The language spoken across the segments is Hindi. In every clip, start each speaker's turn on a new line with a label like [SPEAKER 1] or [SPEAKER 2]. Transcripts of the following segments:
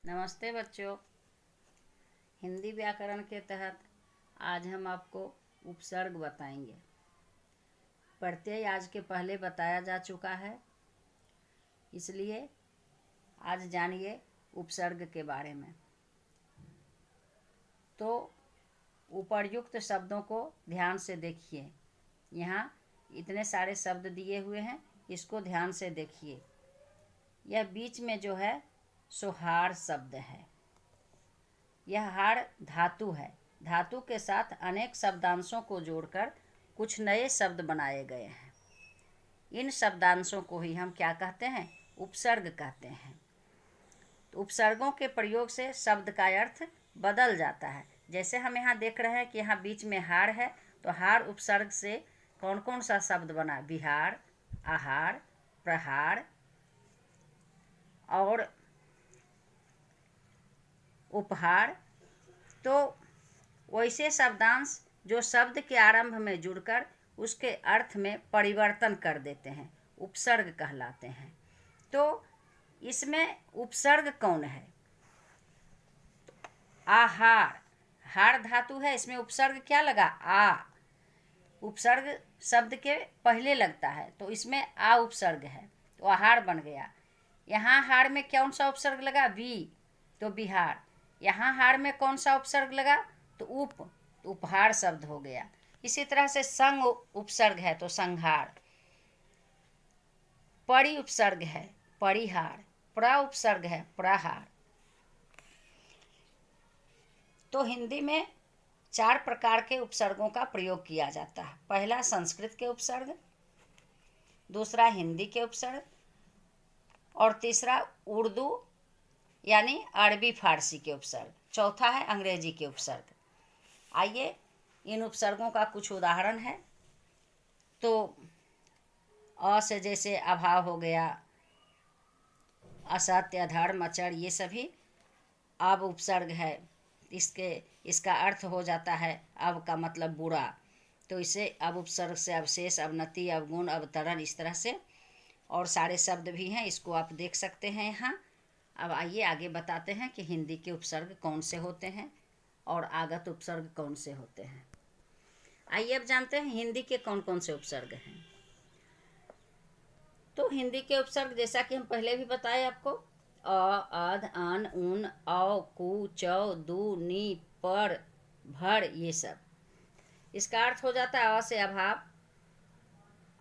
[SPEAKER 1] नमस्ते बच्चों। हिंदी व्याकरण के तहत आज हम आपको उपसर्ग बताएंगे। प्रत्यय आज के पहले बताया जा चुका है, इसलिए आज जानिए उपसर्ग के बारे में। तो उपर्युक्त शब्दों को ध्यान से देखिए। यहाँ इतने सारे शब्द दिए हुए हैं, इसको ध्यान से देखिए। यह बीच में जो है सो हाड़ शब्द है। यह हाड़ धातु है। धातु के साथ अनेक शब्दांशों को जोड़कर कुछ नए शब्द बनाए गए हैं। इन शब्दांशों को ही हम क्या कहते हैं? उपसर्ग कहते हैं। तो उपसर्गों के प्रयोग से शब्द का अर्थ बदल जाता है। जैसे हम यहाँ देख रहे हैं कि यहाँ बीच में हाड़ है, तो हाड़ उपसर्ग से कौन कौन सा शब्द बना? विहार, आहार, प्रहार और उपहार। तो वैसे शब्दांश जो शब्द के आरंभ में जुड़कर उसके अर्थ में परिवर्तन कर देते हैं, उपसर्ग कहलाते हैं। तो इसमें उपसर्ग कौन है? आहार, हार धातु है, इसमें उपसर्ग क्या लगा? आ। उपसर्ग शब्द के पहले लगता है, तो इसमें आ उपसर्ग है, तो आहार बन गया। यहाँ हार में कौन सा उपसर्ग लगा? वी, तो बिहार। यहाँ हार में कौन सा उपसर्ग लगा? तो उप, तो उपहार शब्द हो गया। इसी तरह से संग उपसर्ग है तो संहार। परि उपसर्ग है परिहार। प्र उपसर्ग है प्रहार। तो हिंदी में 4 प्रकार के उपसर्गों का प्रयोग किया जाता है। पहला संस्कृत के उपसर्ग, दूसरा हिंदी के उपसर्ग और तीसरा उर्दू यानी अरबी फारसी के उपसर्ग, चौथा है अंग्रेजी के उपसर्ग। आइए इन उपसर्गों का कुछ उदाहरण है। तो अ से जैसे अभाव हो गया, असत्य, अधर्म, अचर, ये सभी अब उपसर्ग है। इसका अर्थ हो जाता है अब का मतलब बुरा, तो इसे अब उपसर्ग से अवशेष, अवनति, अवगुण, अवतरण, इस तरह से और सारे शब्द भी हैं, इसको आप देख सकते हैं यहाँ। अब आइए आगे बताते हैं कि हिंदी के उपसर्ग कौन से होते हैं और आगत उपसर्ग कौन से होते हैं। आइए अब जानते हैं हिंदी के कौन कौन से उपसर्ग हैं। तो हिंदी के उपसर्ग जैसा कि हम पहले भी बताए आपको, अ, अध, अन, उन, औ, कु, चौ, दु, नी, पर, भर, ये सब। इसका अर्थ हो जाता है अ से अभाव,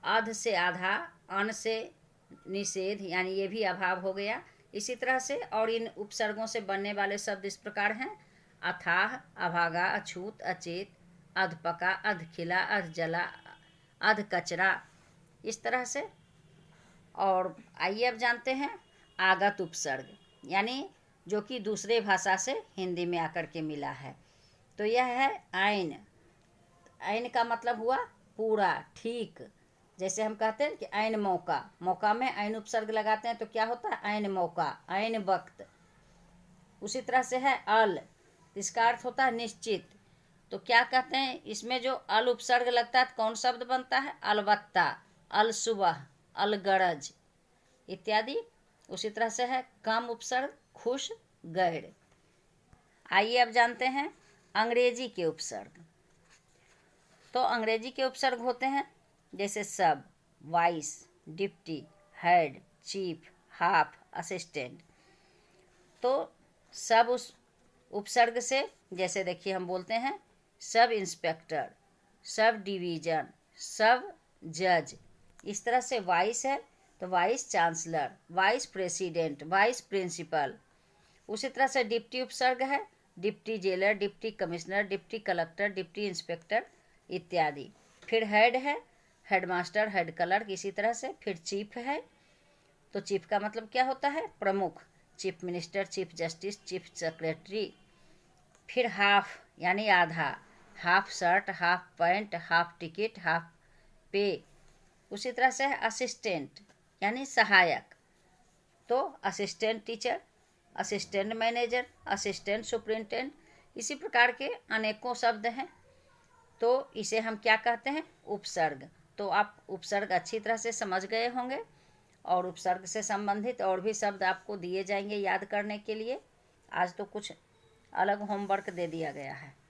[SPEAKER 1] अध से आधा, अन से निषेध यानी ये भी अभाव हो गया। इसी तरह से और इन उपसर्गों से बनने वाले शब्द इस प्रकार हैं: अथाह, अभागा, अछूत, अचेत, अधपका, अधखिला, अधजला, अधकचरा, इस तरह से। और आइए अब जानते हैं आगत उपसर्ग, यानी जो कि दूसरे भाषा से हिंदी में आकर के मिला है। तो यह है ऐन। ऐन का मतलब हुआ पूरा, ठीक। जैसे हम कहते हैं कि ऐन मौका, मौका में ऐन उपसर्ग लगाते हैं तो क्या होता है? ऐन मौका, ऐन वक्त। उसी तरह से है अल, इसका अर्थ होता है निश्चित। तो क्या कहते हैं, इसमें जो अल उपसर्ग लगता है तो कौन शब्द बनता है? अलबत्ता, अल सुबह, अल गरज इत्यादि। उसी तरह से है कम उपसर्ग, खुश, गैर। आइए अब जानते हैं अंग्रेजी के उपसर्ग। तो अंग्रेजी के उपसर्ग होते हैं जैसे सब, vice, deputy, head, chief, half, assistant. तो सब उस उपसर्ग से जैसे देखिए हम बोलते हैं सब इंस्पेक्टर, सब डिवीजन, सब जज। इस तरह से वाइस है तो vice chancellor, vice president, vice principal. उसी तरह से डिप्टी उपसर्ग है deputy jailer, deputy commissioner, deputy collector, deputy inspector इत्यादि। फिर हेड है हेडमास्टर, हेड क्लर्क, इसी तरह से। फिर चीफ है तो चीफ का मतलब क्या होता है? प्रमुख, chief minister, chief justice, chief secretary. फिर हाफ यानी आधा, half shirt, half pant, half ticket, half पे। उसी तरह से है असिस्टेंट यानी सहायक, तो assistant teacher, assistant manager, assistant superintendent, इसी प्रकार के अनेकों शब्द हैं। तो इसे हम क्या कहते हैं? उपसर्ग। तो आप उपसर्ग अच्छी तरह से समझ गए होंगे और उपसर्ग से संबंधित और भी शब्द आपको दिए जाएंगे याद करने के लिए। आज तो कुछ अलग होमवर्क दे दिया गया है।